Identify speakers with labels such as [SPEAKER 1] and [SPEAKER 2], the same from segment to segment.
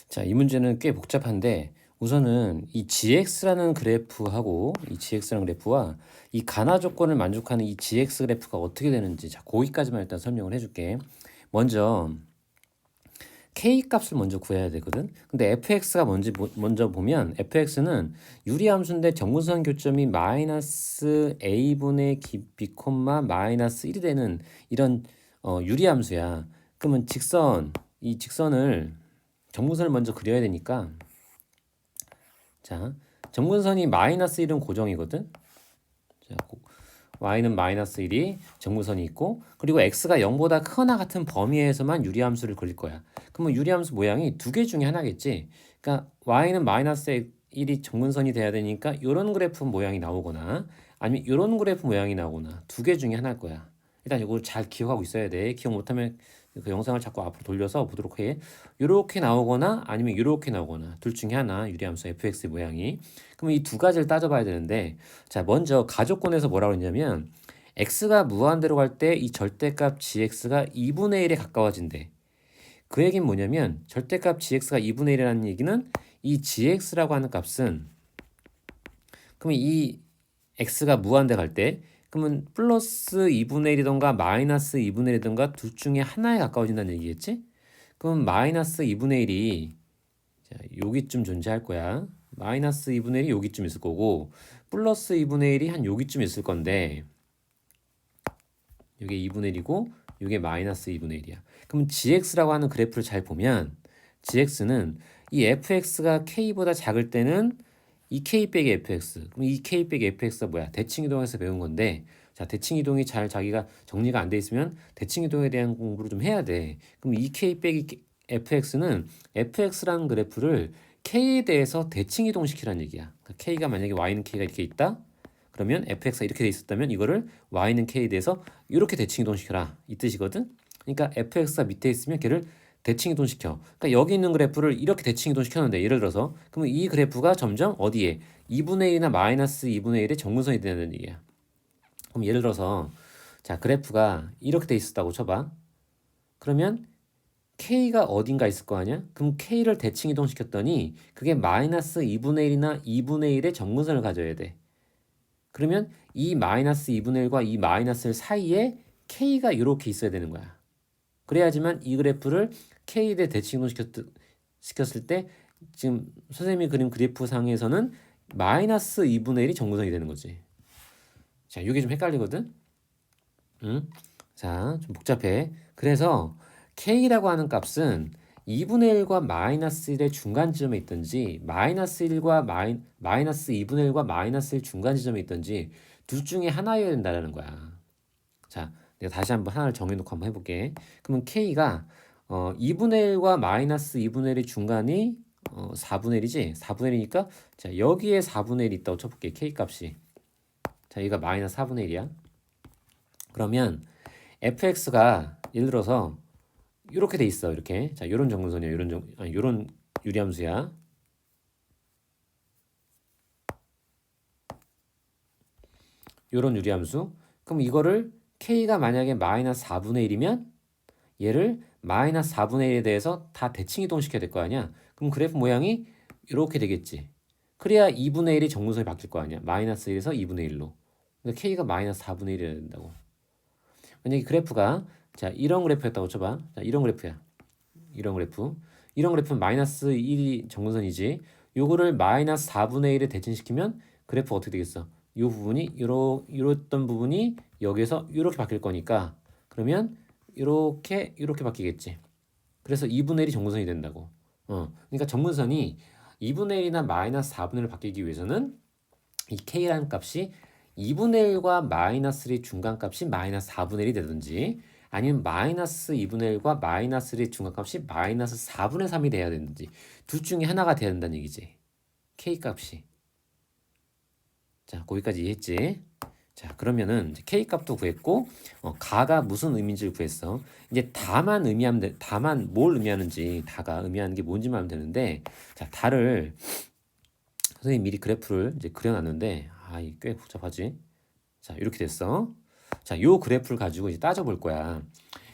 [SPEAKER 1] 자, 이 문제는 꽤 복잡한데 우선은 이 gx라는 그래프하고 이 gx라는 그래프와 이 가나 조건을 만족하는 이 gx 그래프가 어떻게 되는지 자, 거기까지만 일단 설명을 해줄게. 먼저 k 값을 먼저 구해야 되거든. 근데 fx가 먼저 보면 fx는 유리함수인데 정근선 교점이 마이너스 a분의 b, 마이너스 1이 되는 이런 유리함수야. 그러면 이 직선을 정근선을 먼저 그려야 되니까 자, 정근선이 마이너스 1은 고정이거든. 자, y는 마이너스 1이 정근선이 있고 그리고 x가 0보다 크거나 같은 범위에서만 유리함수를 그릴 거야. 그러면 유리함수 모양이 두 개 중에 하나겠지. 그러니까 y는 마이너스 1이 정근선이 돼야 되니까 이런 그래프 모양이 나오거나 아니면 이런 그래프 모양이 나오거나 두 개 중에 하나일 거야. 일단 이거 잘 기억하고 있어야 돼. 기억 못하면 그 영상을 자꾸 앞으로 돌려서 보도록 해. 이렇게 나오거나 아니면 이렇게 나오거나 둘 중에 하나 유리함수 fx 모양이. 그럼 이 두 가지를 따져봐야 되는데 자 먼저 가족권에서 뭐라고 했냐면 x가 무한대로 갈 때 이 절대값 gx가 2분의 1에 가까워진대. 그 얘기는 뭐냐면 절대값 gx가 2분의 1이라는 얘기는 이 gx라고 하는 값은 그러면 이 x가 무한대 갈 때 그러면 플러스 2분의 1이던가 마이너스 2분의 1이던가 둘 중에 하나에 가까워진다는 얘기겠지? 그럼 마이너스 2분의 1이 자, 여기쯤 존재할 거야. 마이너스 2분의 1이 여기쯤 있을 거고 플러스 2분의 1이 한 여기쯤 있을 건데 이게 2분의 1이고 이게 마이너스 2분의 1이야. 그럼 gx라고 하는 그래프를 잘 보면 gx는 이 fx가 k보다 작을 때는 이 k 빼기 fx. 그럼 이 k 빼기 fx가 뭐야? 대칭이동에서 배운 건데 자 대칭이동이 잘 자기가 정리가 안 돼 있으면 대칭이동에 대한 공부를 좀 해야 돼. 그럼 이 k 빼기 fx는 fx라는 그래프를 k에 대해서 대칭이동시키라는 얘기야. 그러니까 k가 만약에 y는 k가 이렇게 있다. 그러면 fx가 이렇게 돼 있었다면 이거를 y는 k에 대해서 이렇게 대칭 이동시켜라 이 뜻이거든. 그러니까 fx가 밑에 있으면 걔를 대칭 이동시켜. 그러니까 여기 있는 그래프를 이렇게 대칭 이동시켰는데 예를 들어서 그러면 이 그래프가 점점 어디에 2분의 1이나 마이너스 2분의 1의 정근선이 되는 얘기야. 그럼 예를 들어서 자 그래프가 이렇게 돼 있었다고 쳐봐. 그러면 k가 어딘가 있을 거 아니야? 그럼 k를 대칭 이동시켰더니 그게 마이너스 2분의 1이나 2분의 1의 정근선을 가져야 돼. 그러면 이 마이너스 2분의 1과 이 마이너스 1 사이에 k가 이렇게 있어야 되는 거야. 그래야지만 이 그래프를 k에 대해 대칭시켰을 때 지금 선생님이 그린 그래프 상에서는 마이너스 2분의 1이 정근선이 되는 거지. 자, 이게 좀 헷갈리거든? 응? 자, 좀 복잡해. 그래서 k라고 하는 값은 2분의 1과 마이너스 1의 중간 지점에 있든지 마이너스 1과 마이너스 2분의 1과 마이너스 1 중간 지점에 있든지 둘 중에 하나여야 된다는 거야. 자, 내가 다시 한번 하나를 정해놓고 한번 해볼게. 그러면 k가 2분의 1과 마이너스 2분의 1의 중간이 4분의 1이지? 4분의 1이니까 자 여기에 4분의 1이 있다고 쳐볼게. k 값이. 자, 여기가 마이너스 4분의 1이야. 그러면 fx가 예를 들어서 이렇게 돼 있어. 이렇게. 자, 요런 정근선이야. 요런 유리함수야. 요런 유리함수. 그럼 이거를 k가 만약에 마이너스 4분의 1이면 얘를 마이너스 4분의 1에 대해서 다 대칭 이동시켜야 될 거 아니야. 그럼 그래프 모양이 이렇게 되겠지. 그래야 2분의 1이 정근선이 바뀔 거 아니야. 마이너스 1에서 2분의 1로. 그러니까 k가 마이너스 4분의 1이어야 된다고. 만약에 그래프가 자 이런 그래프였다고 쳐봐. 자 이런 그래프야. 이런 그래프. 이런 그래프는 마이너스 1이 정근선이지. 요거를 마이너스 4분의 1에 대칭시키면 그래프 어떻게 되겠어? 이 부분이 이랬던 부분이 여기서 이렇게 바뀔 거니까 그러면 이렇게 바뀌겠지. 그래서 2분의 1이 정근선이 된다고. 그러니까 정근선이 2분의 1이나 마이너스 4분의 1을 바뀌기 위해서는 이 k라는 값이 2분의 1과 마이너스 1의 중간값이 마이너스 4분의 1이 되든지 아니면 마이너스 2분의 1과 마이너스 1의 중간값이 마이너스 4분의 3이 돼야 되는지 둘 중에 하나가 돼야 된다는 얘기지. k 값이. 자, 거기까지 이해했지? 자, 그러면은 이제 k 값도 구했고 가가 무슨 의미인지를 구했어. 이제 다만 뭘 의미하는지 다가 의미하는 게 뭔지만 하면 되는데 자, 다를 선생님 미리 그래프를 이제 그려놨는데 이게 꽤 복잡하지. 자, 이렇게 됐어. 자, 요 그래프를 가지고 이제 따져볼 거야.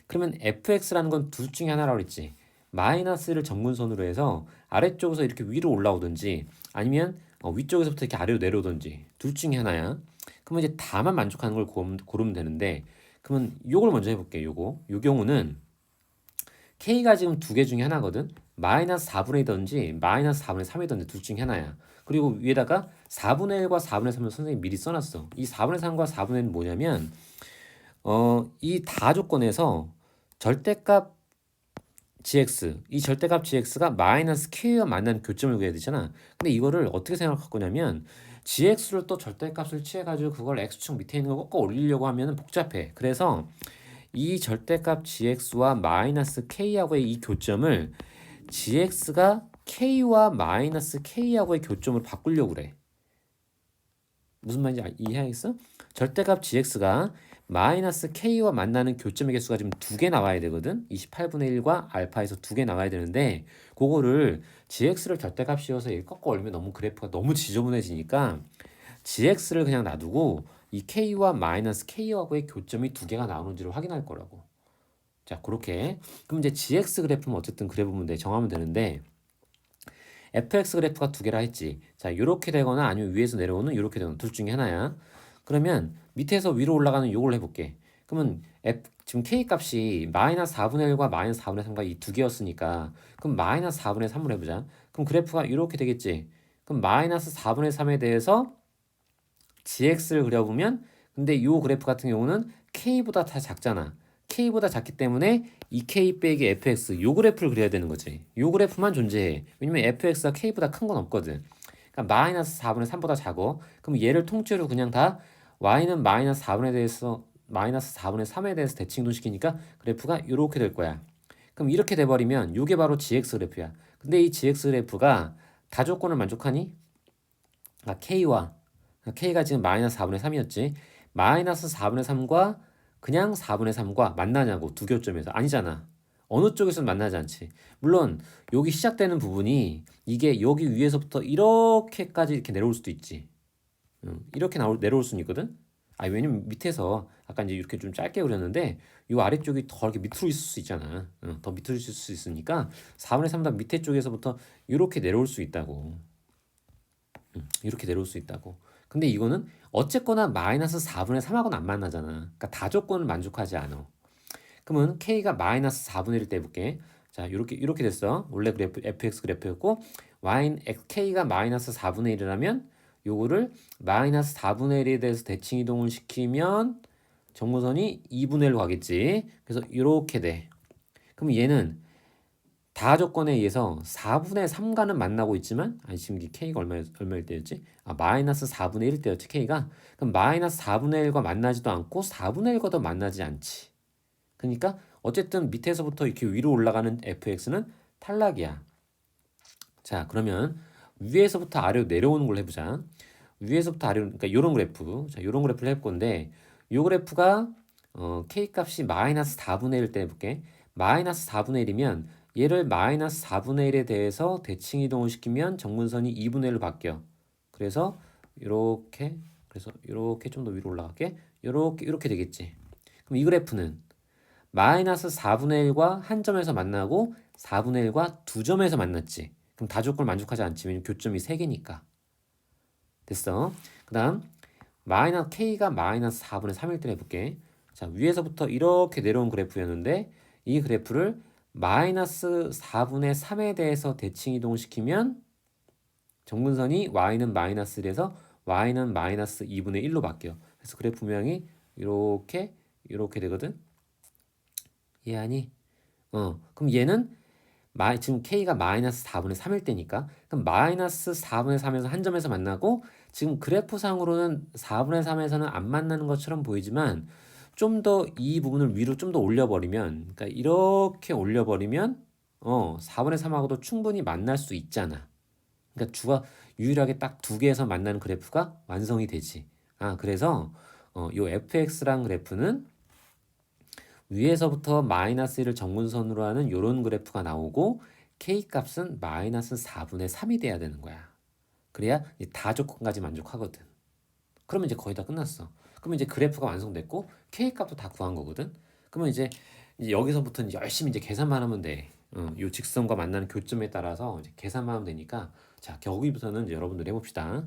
[SPEAKER 1] 그러면 fx라는 건 둘 중에 하나라고 그랬지. 마이너스를 정근선으로 해서 아래쪽에서 이렇게 위로 올라오든지 아니면 위쪽에서부터 이렇게 아래로 내려오든지 둘 중에 하나야. 그러면 이제 다만 만족하는 걸 고르면 되는데 그러면 요걸 먼저 해볼게. 요 경우는 K가 지금 두 개 중에 하나거든. 마이너스 4분의 1이든지 마이너스 4분의 3이든지 둘 중에 하나야. 그리고 위에다가 4분의 1과 4분의 3을 선생님이 미리 써놨어. 이 4분의 3과 4분의 1은 뭐냐면 이 다 조건에서 절대값 gx, 이 절대값 gx가 마이너스 k와 만나는 교점을 구해야 되잖아. 근데 이거를 어떻게 생각할 거냐면 gx를 또 절대값을 취해가지고 그걸 x축 밑에 있는 거 꺾어 올리려고 하면 복잡해. 그래서 이 절대값 gx와 마이너스 k하고의 이 교점을 gx가 k와 마이너스 k하고의 교점으로 바꾸려고 그래. 무슨 말인지 이해하겠어? 절대값 gx가 마이너스 k와 만나는 교점의 개수가 지금 두 개 나와야 되거든. 28분의 1과 알파에서 두 개 나와야 되는데 그거를 gx를 절대값 씌워서 이렇게 꺾어 올리면 너무 그래프가 너무 지저분해지니까 gx를 그냥 놔두고 이 k와 마이너스 k하고의 교점이 두 개가 나오는지를 확인할 거라고. 자, 그렇게. 그럼 이제 gx 그래프는 어쨌든 그래 보면 돼. 정하면 되는데 fx 그래프가 두 개라 했지. 자, 이렇게 되거나 아니면 위에서 내려오는 이렇게 되거나 둘 중에 하나야. 그러면 밑에서 위로 올라가는 요걸 해볼게. 그러면 지금 k 값이 마이너스 4분의 1과 마이너스 4분의 3과 이 두 개였으니까 그럼 마이너스 4분의 3으로 해보자. 그럼 그래프가 이렇게 되겠지. 그럼 마이너스 4분의 3에 대해서 gx를 그려보면 근데 이 그래프 같은 경우는 k보다 다 작잖아. k보다 작기 때문에 이 k 빼기 fx 요 그래프를 그려야 되는 거지. 요 그래프만 존재해. 왜냐면 fx가 k보다 큰 건 없거든. 그러니까 마이너스 4분의 3보다 작어. 그럼 얘를 통째로 그냥 다 y는 마이너스 4분에 대해서 마이너스 4분의 3에 대해서 대칭도시키니까 그래프가 이렇게 될 거야. 그럼 이렇게 돼버리면 이게 바로 gx 그래프야. 근데 이 gx 그래프가 다 조건을 만족하니? k가 지금 마이너스 4분의 3이었지. 마이너스 4분의 3과 그냥 4분의 3과 만나냐고 두 교점에서 아니잖아. 어느 쪽에서는 만나지 않지. 물론 여기 시작되는 부분이 이게 여기 위에서부터 이렇게까지 이렇게 내려올 수도 있지. 이렇게 내려올 수는 있거든. 왜냐면 밑에서 아까 이제 이렇게 좀 짧게 그렸는데 이 아래쪽이 더 이렇게 밑으로 있을 수 있잖아. 더 밑으로 있을 수 있으니까 4분의 3다 밑에 쪽에서부터 이렇게 내려올 수 있다고. 이렇게 내려올 수 있다고. 근데 이거는 어쨌거나 마이너스 4분의 3하고는 안 만나잖아. 그러니까 다 조건을 만족하지 않아. 그러면 k가 마이너스 4분의 1을 떼볼게. 자, 이렇게 됐어. 원래 그래프 fx 그래프였고 k가 마이너스 4분의 1이라면 요거를 마이너스 4분의 1에 대해서 대칭 이동을 시키면 정무선이 2분의 1로 가겠지. 그래서 이렇게 돼. 그럼 얘는 다 조건에 의해서 4분의 3과는 만나고 있지만 지금 이 k가 얼마일 때였지? 마이너스 4분의 1일 때였지 k가. 그럼 마이너스 4분의 1과 만나지도 않고 4분의 1과도 만나지 않지. 그러니까 어쨌든 밑에서부터 이렇게 위로 올라가는 fx는 탈락이야. 자, 그러면 위에서부터 아래로 내려오는 걸 해보자. 위에서부터 아래로, 그러니까 요런 그래프. 자, 요런 그래프를 해볼 건데 요 그래프가 k 값이 마이너스 4분의 1일 때 해볼게. 마이너스 4분의 1이면 얘를 마이너스 4분의 1에 대해서 대칭 이동을 시키면 정근선이 2분의 1로 바뀌어. 그래서 이렇게 좀 더 위로 올라갈게. 이렇게 되겠지. 그럼 이 그래프는 마이너스 4분의 1과 한 점에서 만나고 4분의 1과 두 점에서 만났지. 그럼 다 조건을 만족하지 않지. 왜냐면 교점이 3개니까. 됐어. 그 다음 k가 마이너스 4분의 3일 때 해볼게. 자, 위에서부터 이렇게 내려온 그래프였는데 이 그래프를 마이너스 4분의 3에 대해서 대칭 이동을 시키면 정근선이 y는 마이너스 1에서 y는 마이너스 2분의 1로 바뀌어. 그래서 그래프 모양이 이렇게 되거든. 이해하니? 그럼 얘는 지금 k가 마이너스 4분의 3일 때니까 그럼 마이너스 4분의 3에서 한 점에서 만나고 지금 그래프상으로는 4분의 3에서는 안 만나는 것처럼 보이지만 좀 더 이 부분을 위로 좀 더 올려버리면 그러니까 이렇게 올려버리면 4분의 3하고도 충분히 만날 수 있잖아. 그러니까 주가 유일하게 딱 두 개에서 만나는 그래프가 완성이 되지. 그래서 요 fx란 그래프는 위에서부터 마이너스 1을 정근선으로 하는 이런 그래프가 나오고 k값은 마이너스 4분의 3이 돼야 되는 거야. 그래야 다 조건까지 만족하거든. 그러면 이제 거의 다 끝났어. 그러면 이제 그래프가 완성됐고 k값도 다 구한 거거든. 그러면 이제 여기서부터는 열심히 이제 계산만 하면 돼. 요 직선과 만나는 교점에 따라서 이제 계산만 하면 되니까 자, 거기부터는 이제 여러분들이 해봅시다.